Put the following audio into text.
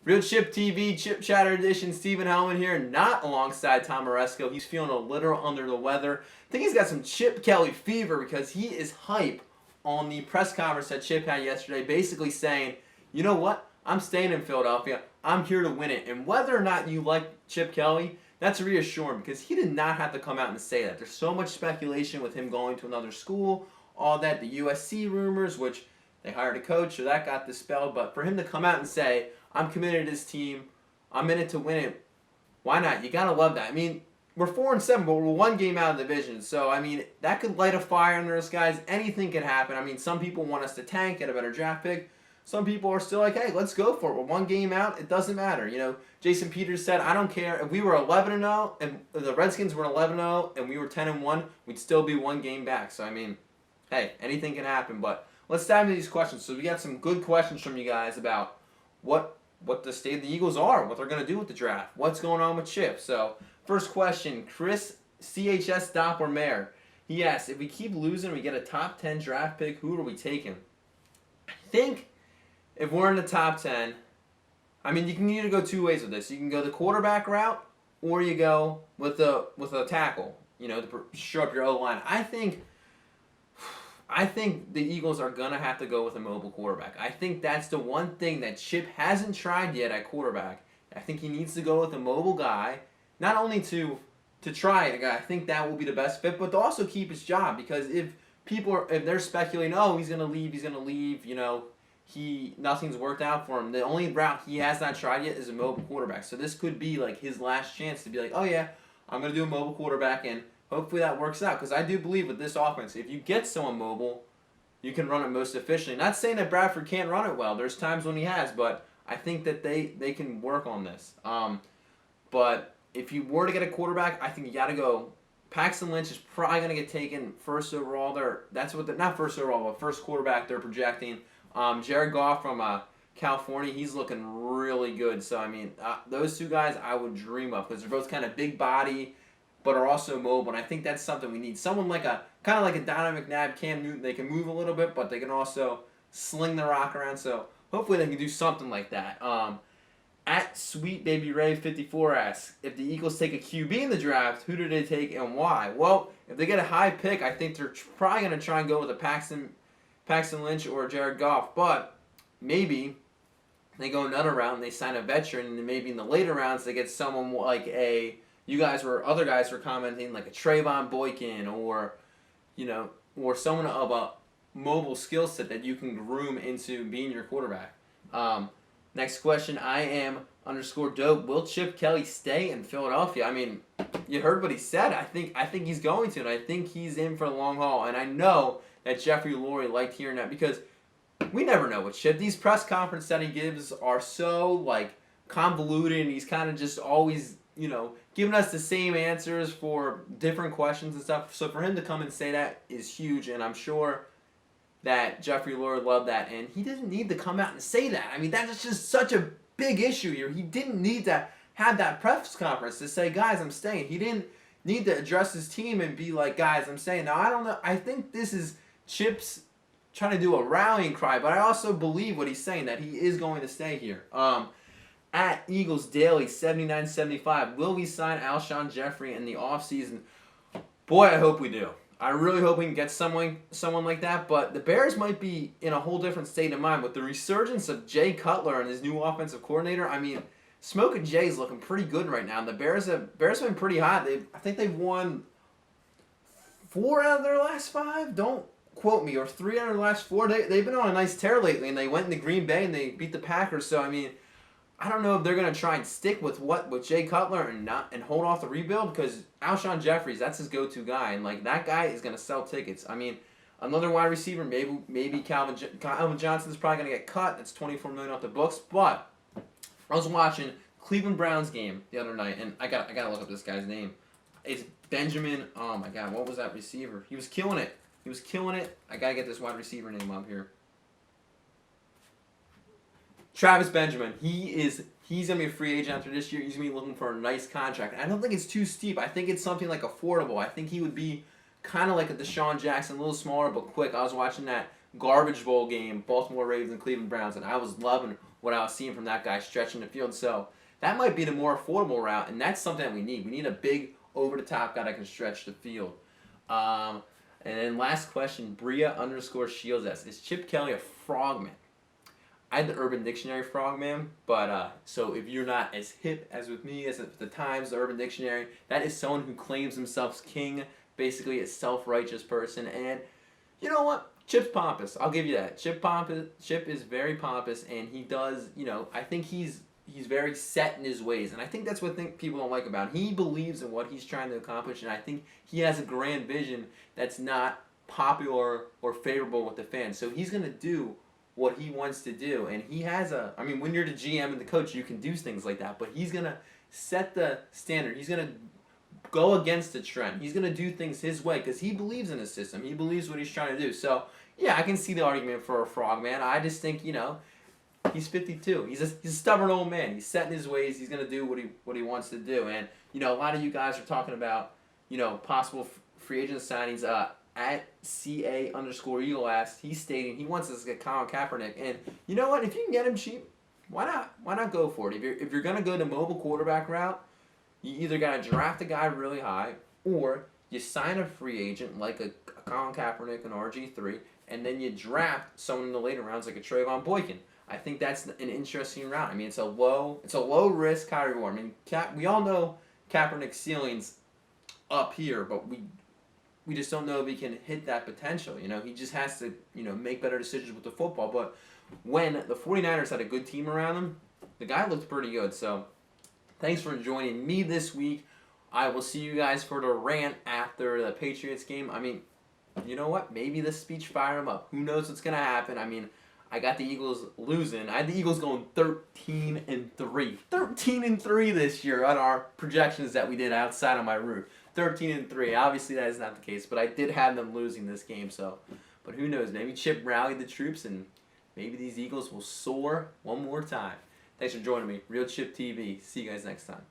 Real Chip TV, Chip Chatter Edition, Stephen Hellman here, not alongside Tom Oresco. He's feeling a little under the weather. I think he's got some Chip Kelly fever because he is hype on the press conference that Chip had yesterday, basically saying, you know what, I'm staying in Philadelphia. I'm here to win it. And whether or not you like Chip Kelly, that's reassuring because he did not have to come out and say that. There's so much speculation with him going to another school, all that, the USC rumors, which they hired a coach, so that got dispelled. But for him to come out and say, I'm committed to this team, I'm in it to win it, why not? You got to love that. I mean, we're 4-7, but we're one game out of the division. So, I mean, that could light a fire under us guys. Anything can happen. I mean, some people want us to tank, get a better draft pick. Some people are still like, hey, let's go for it. We're one game out. It doesn't matter. You know, Jason Peters said, I don't care. If we were 11-0 and the Redskins were 11-0 and we were 10-1, we'd still be one game back. So, I mean, hey, anything can happen. But let's dive into these questions. So we got some good questions from you guys about what the state of the Eagles are, what they're going to do with the draft, what's going on with Chip. So, first question, Chris CHS Doppler-Mayer. He asks, if we keep losing, we get a top 10 draft pick, who are we taking? I think if we're in the top 10, I mean, you can either go two ways with this. You can go the quarterback route, or you go with a tackle, you know, to shore up your O-line. I think the Eagles are going to have to go with a mobile quarterback. I think that's the one thing that Chip hasn't tried yet at quarterback. I think he needs to go with a mobile guy, not only to try it, I think that will be the best fit, but to also keep his job. Because if they're speculating, oh, he's going to leave, you know, nothing's worked out for him. The only route he has not tried yet is a mobile quarterback. So this could be like his last chance to be like, oh yeah, I'm going to do a mobile quarterback, and hopefully that works out, because I do believe with this offense, if you get someone mobile, you can run it most efficiently. Not saying that Bradford can't run it well. There's times when he has, but I think that they can work on this. But if you were to get a quarterback, I think you got to go. Paxton Lynch is probably going to get taken first overall. Not first overall, but first quarterback they're projecting. Jared Goff from California, he's looking really good. So, I mean, those two guys I would dream of because they're both kind of big body, but are also mobile, and I think that's something we need. Someone like a Donovan McNabb, Cam Newton. They can move a little bit, but they can also sling the rock around. So hopefully they can do something like that. At Sweet Baby Ray 54 asks, if the Eagles take a QB in the draft, who do they take and why? Well, if they get a high pick, I think they're probably going to try and go with a Paxton Lynch or Jared Goff, but maybe they go another round and they sign a veteran, and then maybe in the later rounds they get someone like other guys were commenting like a Trayvon Boykin or someone of a mobile skill set that you can groom into being your quarterback. Next question, _dope. Will Chip Kelly stay in Philadelphia? I mean, you heard what he said. I think he's going to, and I think he's in for the long haul. And I know that Jeffrey Lurie liked hearing that because we never know with Chip. These press conferences that he gives are so convoluted, and he's kind of just always giving us the same answers for different questions and stuff. So for him to come and say that is huge, and I'm sure that Jeffrey Lurie loved that. And he didn't need to come out and say that. I mean, that's just such a big issue here. He didn't need to have that press conference to say, guys, I'm staying. He didn't need to address his team and be like, guys, I'm staying. Now, I don't know. I think this is Chip's trying to do a rallying cry, but I also believe what he's saying, that he is going to stay here. At Eagles Daily 7975, will we sign Alshon Jeffrey in the offseason? Boy, I hope we do. I really hope we can get someone like that, but the Bears might be in a whole different state of mind with the resurgence of Jay Cutler and his new offensive coordinator. I mean, Smoking Jay's looking pretty good right now. And the Bears have been pretty hot. I think they've won 4 out of their last 5. Don't quote me, or 3 out of their last 4. They've been on a nice tear lately, and they went into Green Bay and they beat the Packers. So I mean, I don't know if they're going to try and stick with Jay Cutler and hold off the rebuild, because Alshon Jeffries, that's his go-to guy, and that guy is going to sell tickets. I mean, another wide receiver, maybe Calvin Johnson's probably going to get cut. That's $24 million off the books. But I was watching Cleveland Browns game the other night, and I got to look up this guy's name. It's Benjamin. Oh my God, what was that receiver? He was killing it. I got to get this wide receiver name up here. Travis Benjamin, he's going to be a free agent after this year. He's going to be looking for a nice contract. I don't think it's too steep. I think it's something affordable. I think he would be kind of like a Deshaun Jackson, a little smaller but quick. I was watching that garbage bowl game, Baltimore Ravens and Cleveland Browns, and I was loving what I was seeing from that guy stretching the field. So that might be the more affordable route, and that's something that we need. We need a big, over-the-top guy that can stretch the field. And then last question, Bria_Shields asks, is Chip Kelly a frogman? I had the Urban Dictionary frogman, but so if you're not as hip as with me, as at the Times, the Urban Dictionary, that is someone who claims himself king, basically a self-righteous person, and you know what? Chip's pompous. I'll give you that. Chip is very pompous, and he does, I think he's very set in his ways, and I think that's what people don't like about him. He believes in what he's trying to accomplish, and I think he has a grand vision that's not popular or favorable with the fans. So he's going to do what he wants to do, and he has when you're the GM and the coach, you can do things like that, but he's going to set the standard. He's going to go against the trend. He's going to do things his way because he believes in the system. He believes what he's trying to do. So, yeah, I can see the argument for a frogman. I just think, he's 52. He's a stubborn old man. He's set in his ways. He's going to do what he wants to do. And, a lot of you guys are talking about, possible free agent signings. At CA_Eagle asked, he's stating he wants us to get Colin Kaepernick. And you know what? If you can get him cheap, why not? Why not go for it? If you're going to go the mobile quarterback route, you either got to draft a guy really high, or you sign a free agent like a Colin Kaepernick, an RG3, and then you draft someone in the later rounds like a Trayvon Boykin. I think that's an interesting route. It's a low risk, high reward. We all know Kaepernick's ceiling's up here, but we just don't know if he can hit that potential. He just has to make better decisions with the football. But when the 49ers had a good team around him, the guy looked pretty good. So thanks for joining me this week. I will see you guys for the rant after the Patriots game. You know what? Maybe this speech fired him up. Who knows what's going to happen? I got the Eagles losing. I had the Eagles going 13-3. 13-3 this year on our projections that we did outside of my roof. 13-3. Obviously, that is not the case, but I did have them losing this game. But who knows? Maybe Chip rallied the troops, and maybe these Eagles will soar one more time. Thanks for joining me. Real Chip TV. See you guys next time.